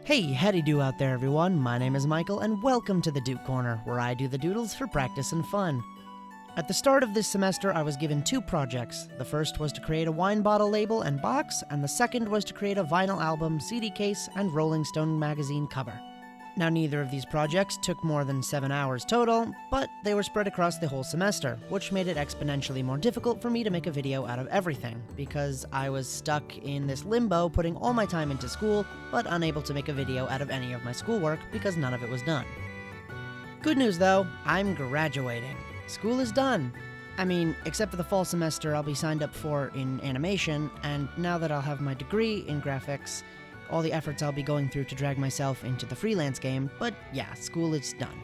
Hey, howdy do out there everyone, my name is Michael and welcome to the Duke Corner, where I do the doodles for practice and fun. At the start of this semester I was given two projects. The first was to create a wine bottle label and box, and the second was to create a vinyl album, CD case, and Rollingstone magazine cover. Now neither of these projects took more than 7 hours total, but they were spread across the whole semester, which made it exponentially more difficult for me to make a video out of everything, because I was stuck in this limbo putting all my time into school, but unable to make a video out of any of my schoolwork because none of it was done. Good news though, I'm graduating. School is done. I mean, except for the fall semester I'll be signed up for in animation, and now that I'll have my degree in graphics, all the efforts I'll be going through to drag myself into the freelance game, but yeah, school is done.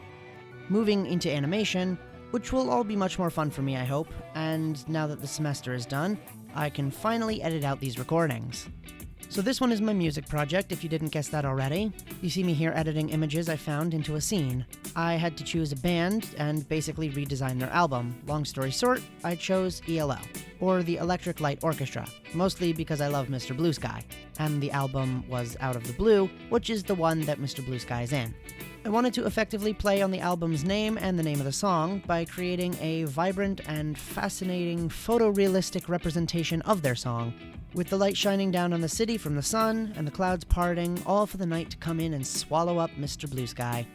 Moving into animation, which will all be much more fun for me, I hope, and now that the semester is done, I can finally edit out these recordings. So this one is my music project, if you didn't guess that already. You see me here editing images I found into a scene. I had to choose a band and basically redesign their album. Long story short, I chose ELO, or the Electric Light Orchestra, mostly because I love Mr. Blue Sky, and the album was Out of the Blue, which is the one that Mr. Blue Sky is in. I wanted to effectively play on the album's name and the name of the song by creating a vibrant and fascinating photorealistic representation of their song, with the light shining down on the city from the sun and the clouds parting, all for the night to come in and swallow up Mr. Blue Sky.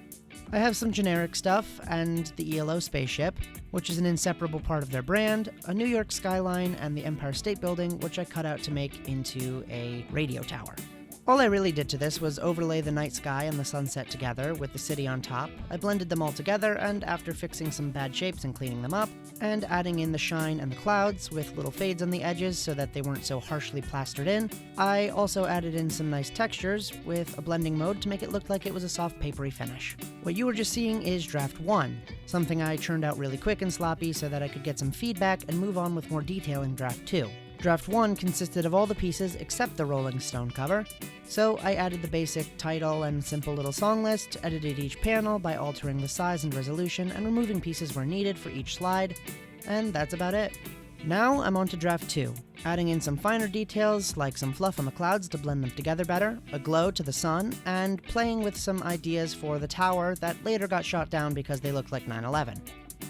I have some generic stuff, and the ELO spaceship, which is an inseparable part of their brand, a New York skyline, and the Empire State Building, which I cut out to make into a radio tower. All I really did to this was overlay the night sky and the sunset together with the city on top. I blended them all together, and after fixing some bad shapes and cleaning them up, and adding in the shine and the clouds with little fades on the edges so that they weren't so harshly plastered in, I also added in some nice textures with a blending mode to make it look like it was a soft papery finish. What you were just seeing is Draft 1, something I churned out really quick and sloppy so that I could get some feedback and move on with more detail in Draft 2. Draft 1 consisted of all the pieces except the Rollingstone cover, so I added the basic title and simple little song list, edited each panel by altering the size and resolution and removing pieces where needed for each slide, and that's about it. Now I'm on to Draft 2, adding in some finer details like some fluff on the clouds to blend them together better, a glow to the sun, and playing with some ideas for the tower that later got shot down because they looked like 9/11.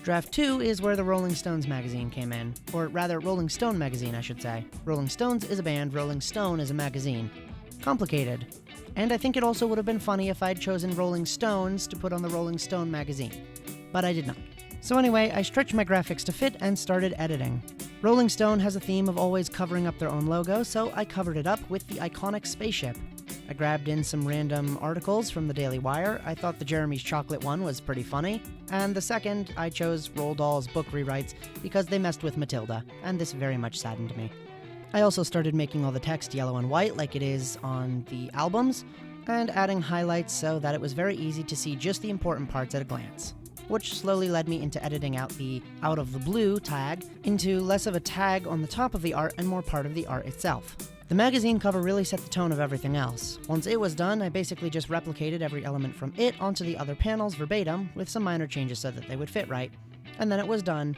Draft 2 is where the Rolling Stones magazine came in, or rather Rolling Stone magazine I should say. Rolling Stones is a band, Rolling Stone is a magazine. Complicated. And I think it also would have been funny if I'd chosen Rolling Stones to put on the Rolling Stone magazine. But I did not. So anyway, I stretched my graphics to fit and started editing. Rolling Stone has a theme of always covering up their own logo, so I covered it up with the iconic spaceship. I grabbed in some random articles from the Daily Wire. I thought the Jeremy's Chocolate one was pretty funny. And the second, I chose Roald Dahl's book rewrites because they messed with Matilda, and this very much saddened me. I also started making all the text yellow and white like it is on the albums, and adding highlights so that it was very easy to see just the important parts at a glance, which slowly led me into editing out the Out of the Blue tag into less of a tag on the top of the art and more part of the art itself. The magazine cover really set the tone of everything else. Once it was done, I basically just replicated every element from it onto the other panels verbatim, with some minor changes so that they would fit right. And then it was done.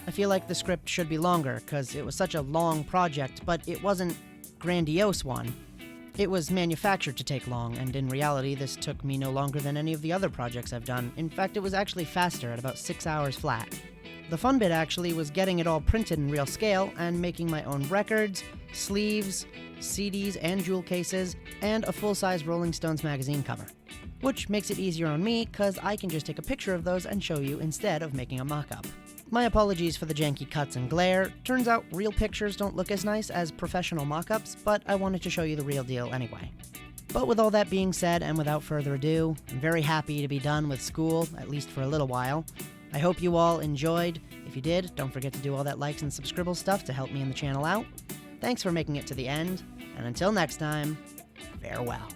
I feel like the script should be longer, because it was such a long project, but it wasn't grandiose one. It was manufactured to take long, and in reality this took me no longer than any of the other projects I've done. In fact, it was actually faster, at about 6 hours flat. The fun bit actually was getting it all printed in real scale and making my own records, sleeves, CDs and jewel cases, and a full-size Rolling Stones magazine cover. Which makes it easier on me, cause I can just take a picture of those and show you instead of making a mock-up. My apologies for the janky cuts and glare. Turns out real pictures don't look as nice as professional mock-ups, but I wanted to show you the real deal anyway. But with all that being said, and without further ado, I'm very happy to be done with school, at least for a little while. I hope you all enjoyed. If you did, don't forget to do all that likes and subscribble stuff to help me and the channel out. Thanks for making it to the end, and until next time, farewell.